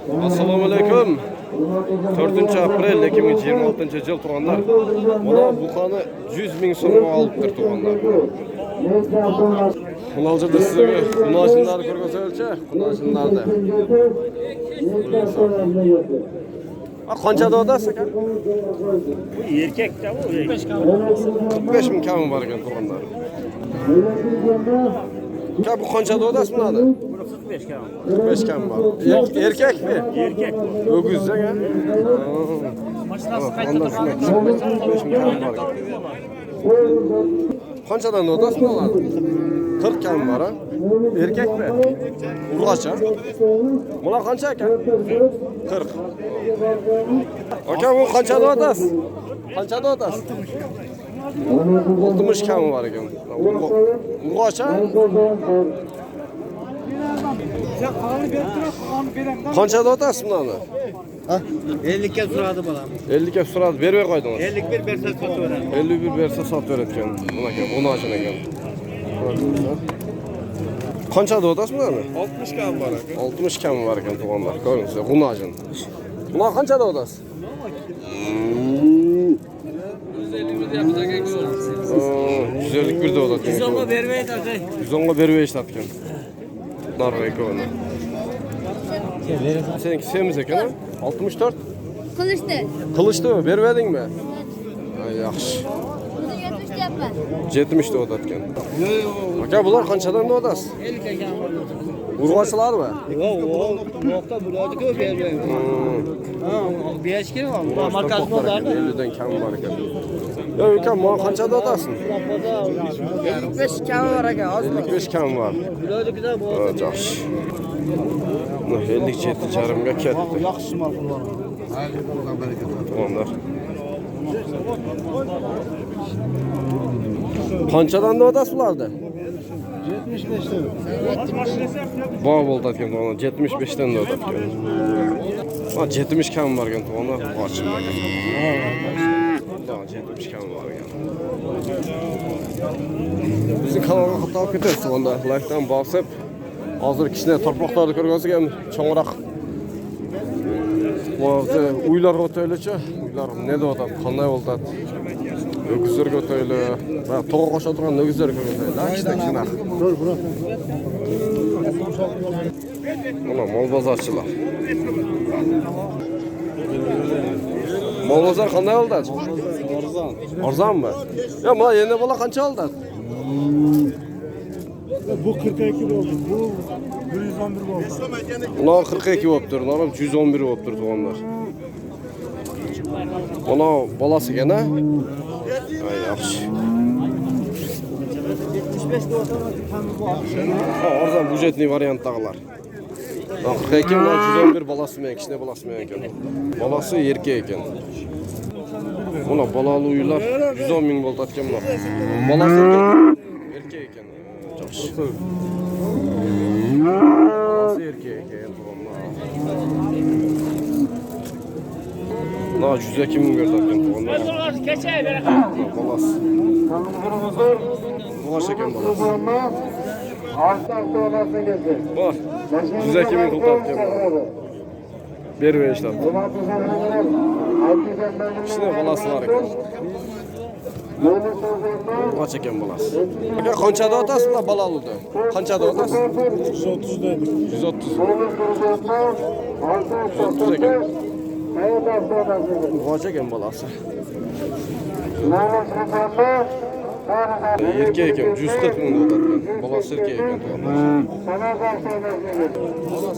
Assalomu alaykum. 4-aprel 2026-yil tug'anlar. Mana buqani 100 ming so'mga olibdir tug'anlar. Hozirda sizlarga xunojinlarni ko'rsataychi, xunojinlarni. Qancha dodasi aka? Bu erkakda bu 45 ming kami bor ekan tug'anlar. Bu qancha dodasi bunadi? 45 kam. 45 kam bor. Erkakmi? Erkak bu. Öküzde ya. Mashlasi qaytdi. Qanchadan odasi bo'ladi? 40 kam bor ha. Erkakmi? Urg'acha. Bular qancha ekan? 40. Aka bu qanchada otasiz? Qanchada otasiz? 60 kam bor ekan. Urg'acha. Qanchada otasiz buni? 50 ga so'radi bolam. 50 ga so'radi, bermay qo'ydingiz. 51 bersa sotaveradi. 51 bersa sotib ekan. Buni aka, buni ochun ekan. Qanchada otasiz buni? 60 kam bor aka. 60 kam bor ekan tug'anlar. Ko'ringizlar, buni ochun. Buni qanchada otasiz? 150 birde odat. 110 ga bermaydi aka. 110 ga bermaydi ekan. Narvay ko'ni. Seninki semiz ekan, 64. Qilishdi. Qilishdi, bermedingmi? Yaxshi. Buni 70 deyapman. 70 da odat ekan. Aka, bular qanchadan odasiz? 50 ga kam. Urg'ochilarmi? Yo'q, bu yoqda bularga bermaydi. Ha, besh kerak bu. Markaz bozorda 50 dan kam bor ekan. Yo'q, aka, mana qanchada odasiz? 55 kam bor aka, hozir. 55 kam bor. Bularga bu. Yaxshi. 57 charmga ketdi. Yaxshi ma'qul bor. Onlar. Qanchadan odasiz bularda? 75 dan. Bog' bo'ldi ekan, mana 75 dan odat ekan. Ha, 70 kam bor ekan, mana ochib ekan. Ha, 70 kam bor ekan. Bizning kanalga xato olib ketasiz, onda like-dan bosib, hozir kichkina torpoqlarni ko'rgansiz ham cho'ngroq. Hozir uylar o'taylicha, uylar ne deyotadi, qanday bo'ladi? Öküzlarga o'tayli va to'g'ri qo'sha turgan öküzlarga o'tayli. Kichkina. Mana mol bozorchilar. Mol bozor qanday oldi? Arzon. Arzonmi? Ya, mana endi bola qancha oldi? Bu 42 bo'ldi. Bu 111 bo'ldi. Ular 42 bo'lib turdi, ular 111 bo'lib turdi onlar. Mana bolasi gana. Ay, yaxshi. 75 bo'lsa ham bor. Ha, arzon budjetli variantdagilar. 42 bilan 111 bolasi men, kichkina bolasi men ekan. Bolasi erkak ekan. Mana bolali uylar 110 ming bo'ldi atgan bular. Bolasi erkak ekan. Yaxshi. Bolasi erkak ekan. Na 102 ming berdi atgan tug'anlar. Kechay beraqa. Bolasi. Bolasi ekan bolasi. Bak, 102 ming qildi atgan. Bermey ishlabdi. Kichkina bolasi bor ekan. Qoch ekan bolasi. Aka, qanchada otasiz bular bolaludi? Qanchada otasiz? 130 dedi. 130. 130 ekan. Qoch ekan bolasi. Erkek ekan, 140 ming otadigan. Bolasi erkak ekan.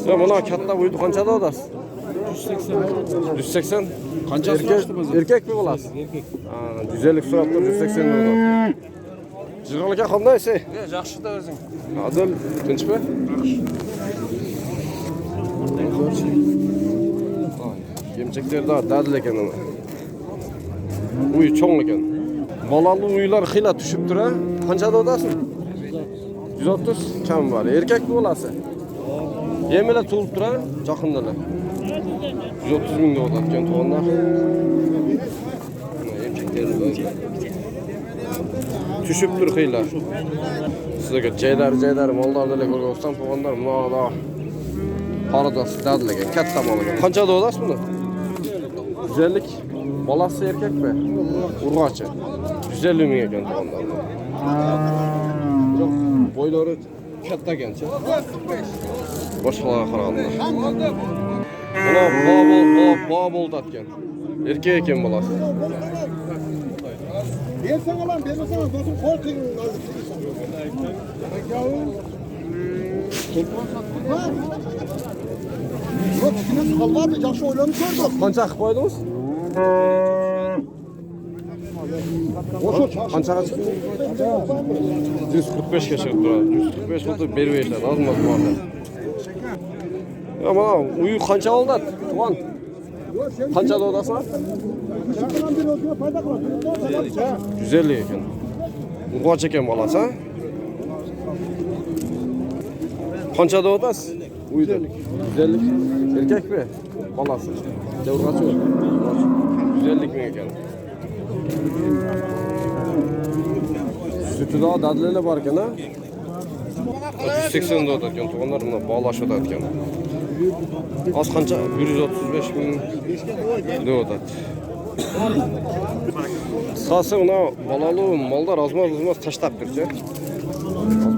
Ya, mana katta bo'yda qanchada otasiz? 180. 180. Qancha erkakmi bolasi? Erkak. Ha, 150 so'rab tur, 180 ming. Jig'ilga qandaysiz? Yaxshi-da o'zing. Adil, tinchmi? Yemchaklarda dadil ekan uni. Uy cho'ng ekan. Bolali uylar xila tushib turadi. Qanchada odasiz? 130 kam bor. Erkakmi bolasi? Yemela to'lib turadi, jaqindalar. 130 ming dollar atgan tug'anlar. Tushib tur xiylar. Sizlarga joylar mollardan ko'rgan bo'lsam tug'anlar, mana Paradası dadilgan, katta mol ekan. Qanchada olasiz buni? 150. Balasi erkak mi? Urg'ochi. 150 ming ekan to'g'ondan. Boylari katta ekancha. Boshqalarga qaraganda. Buna bol tatgan. Erkak ekan balasi. Bersen alan, bermesen alan. Dostum kol kıyın. Yok, şimdi kalmadı. Yaxşı oylanıp gördük. Qancha qilib qo'ydingiz? Qanchaga chiqdi? 145 ga chiqib turadi. 145 xuddi berib berishadi, ozmoq borda. Ya mana uyi qancha oldi? Tuvan. Qanchada odasan? 150 ekan. Urg'och ekan bolasi, ha? Qanchada odasiz? Uyda 150. Erkakmi? Bolasi. Urg'och. 150 ming ekan. Sütida dadlilar bor ekan, ha? 180 da otgan to'g'onlar buni bog'lashib o'tgan. Az qancha? 135 ming deyotadi. Qisqasi uni bolalu mollar ozmoz tashlab turchi.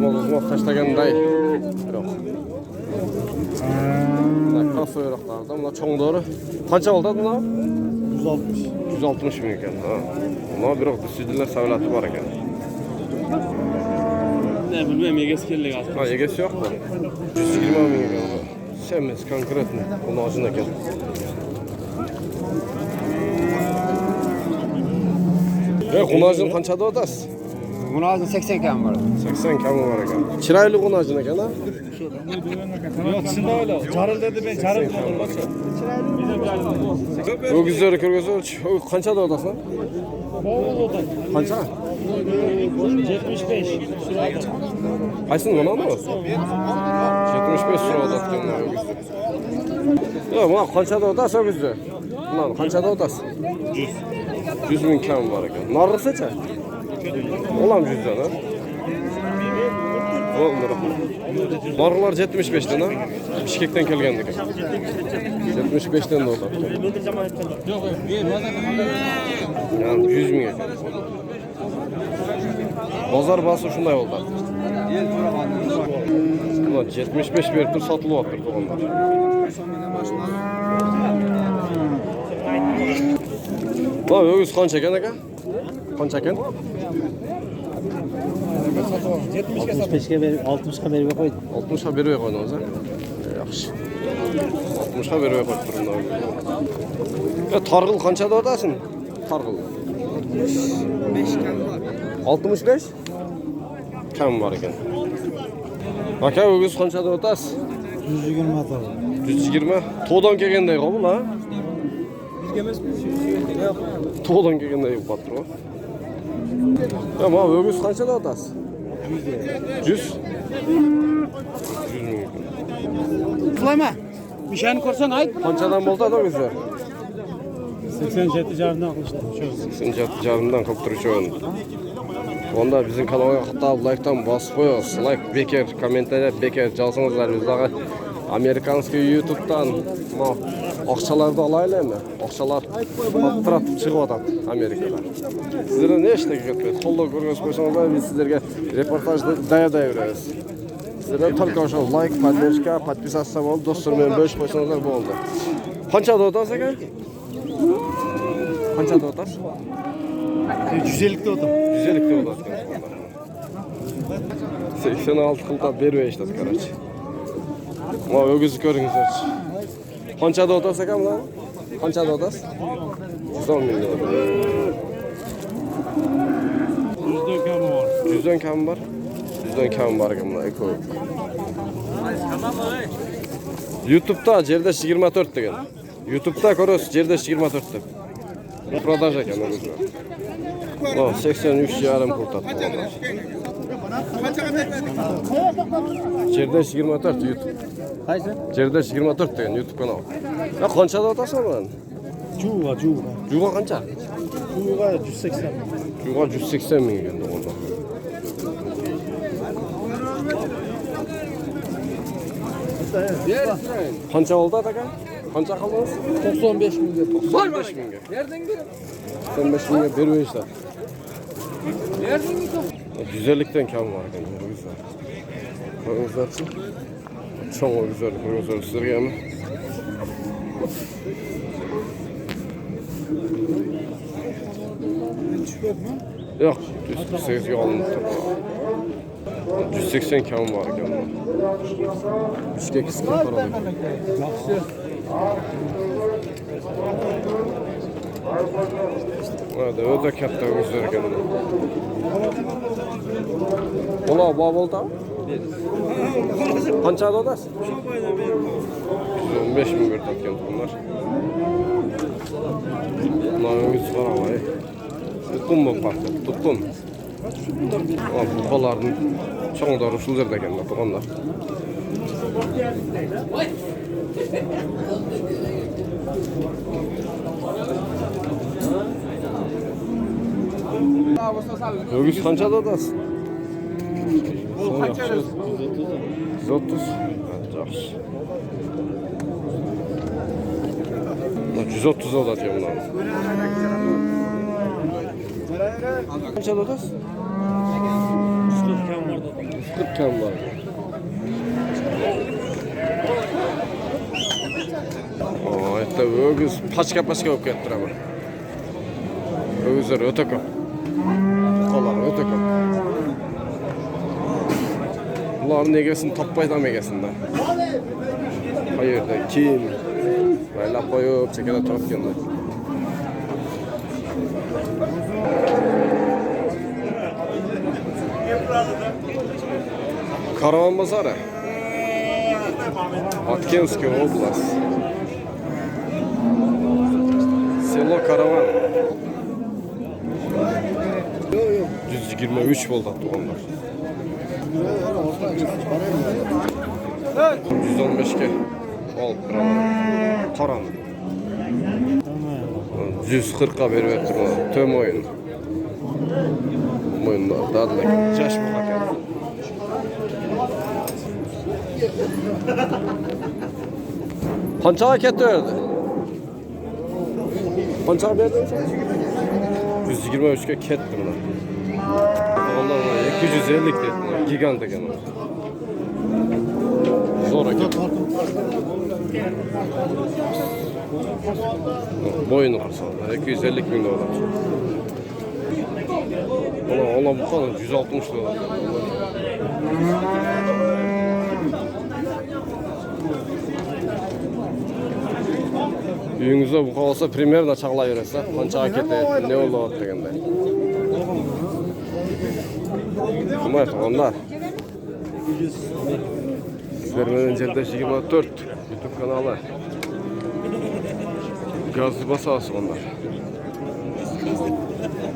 Ozmoz tashlaganday. Biroq. Kafoyroqlarda buna cho'ngdori. Qancha oldi buni? 160. 160 ming ekan. Ha. Buna biroq sizlar savlati bor ekan. Ne bilmem egesi keldik aslında. Ha, egesi yo'q mu? 120 ming ekan. Semiz konkretni buni ozin ekan. Qunajin qanchada otasiz? Bunun 80 kam var. 80 kami bor ekan. Chiroyli qunajin ekan, ha? Yok şimdi öyle. Carıl dedi ben carıl dedim. O'gizlari ko'rgazuvchi, qanchada otasan? Qancha? 75. Qaysini manami? 75 so'rab otgan o'gizlar. Yo'q, mana qanchada otasiz o'gizlar? Mana qanchada otasiz? 100 ming kam bor ekan. Narxi-cha? Olam 100 dan, ha? Narxlar 75 dan, ha? Bishkekdan kelgan ekan. 75 dan da otadi. Yani 100 ming ekan. Bozor bası shunday oldi. Ulan 75 berib tur sotilyapti to'g'onlar. Voy, o'g'iz qancha ekan aka? Qancha ekan? 65'e verip 60'a verip koydum. 60 ga berib qo'ydingiz, ha? Yaxshi. 60 ga berib qo'yib turibman. Ya targ'il qanchada otasin? Targ'il. 65 kam bor ekan. Aka, o'g'iz qanchada otasiz? 120 atalım. 120. To'g'dan kelganday qabul, ha? To'g'dan kelganday bo'lib turibdi. Ya, mana o'g'iz qanchada otasiz? 100. 100 ming ekan. Kılama. Bir şeyini korsan ayıp. Qanchadan bo'ldi o'g'izlar? 87 jarından kılıçtım. Şöyle. 87 jarımdan qilib turishgan. Onda bizim kanalga qitlab like'dan bosib qo'yasiz. Like bekar, kommentariya bekar yozsangizlar bizlarga amerikanskiy YouTube'dan oqchalarni olaylikmi? Oqchalar patratib chiqyapti Amerikada. Sizlar ne ishga ketmaysiz? Qo'lda ko'rgazib qo'ysangizlar biz sizlarga reportajni dayadaveramiz. Sizlar только o'sha like, поддержка, подписаться bo'lib, do'stlar bilan bo'lishib qo'ysangizlar bo'ldi. Qanchada o'tasiz aka? Qanchada o'tasiz? 150'de oldum. 150'de o'tasiz. 86 qilib berib ishladi, qarach. Mana o'gizni ko'ringizlarchi. Qanchada o'tasiz aka bular? Qanchada o'tasiz? 110 ming. 100'den kamı var. 100'dan kam bor. 100'dan kam bor ekan bular. YouTube'da Cerdeş 24 degan. YouTube'da ko'rasiz Cerdeş 24 deb. Продажа ekan o'gizlar. O 83,5 pul topdi. Cerdeş 24 YouTube. Kaysı? Cerdeş 24 degan YouTube kanal. Ya qanchada otasan buni? Cuva. Juga qancha? Cuva 180. Juga 180 ming ekan to'g'onda. Qancha oldi aka? Qancha qildingiz? 95 mingga. 95 mingga. Nereden geliyor? 95 mingga bermayishlar. Nereden geliyor? 150'den kam var ekan. Güzel. Ko'ringizlarchi. Cho'ng güzel. Ko'ringizlar sizlargami? Yo'q, 148 ga olindi. 180 kam var ekan. 3 ga qisqa qaraladi. Yaxşı. Hadi o da katta güzel ekan. Ola bo'ldi? Qancha odasiz? 115 ming berdi ekan bunlar. Bunlarning qarabay. Tutqun bu parça, tutqun. Bu qo'llarning cho'ngdori usul yerda ekan turganlar. Ögüz qancha odasiz? 130. Yaxshi. 130 odati bunlar. Qancha odasiz? 140 kam var. Aytda ögüz paçka bo'lib ketdi ama. Ögüzlar o'ta ko'p. Qo'llar o'ta ko'p. Ularning egasini topmaydi egasini. Qayerda kim? Baylab qo'yib chekada turibganda. Karavan bozori. Atkenskiy oblast. Selo Karavan. 123 bo'ldi tuğanlar. 115 ga olib turaman. Qaran. 140 ga berib turman. Töm o'yin. Mo'yinda dadlik jash bo'ladi. Qanchaga ketdi? Qanchaga berding? 123 ga ketdi buni. Onlar 250 dedi. Gigant ekan. Zo'r ekan. Boyunu qarasanglar 250 ming dollar. Ona bu kadar 160 dollar. Uyingizda bu qolsa primerna chaqlayversa, qanchaga ketadi, ne bo'ladi deganda. Hurmat onlar. Sizlerden Celdaş 24 YouTube kanalı. Gazlı basası onlar.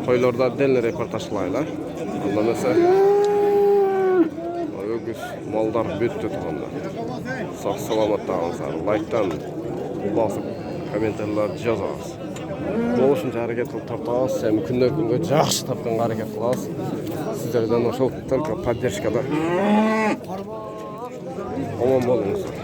Koylarda denli reportaj kılaylar. Allah mesela ögüz mallar büttü tuğanlar. Sağ salamat dağınızlar. Like'tan basıp komentarlar yazarız. Болушунча hareket кылып тартабыз. Сен күндөн күнгө жакшы тапканга hareket кылабыз. Сиздерден ошол только поддержкада. Omon болуңуздар.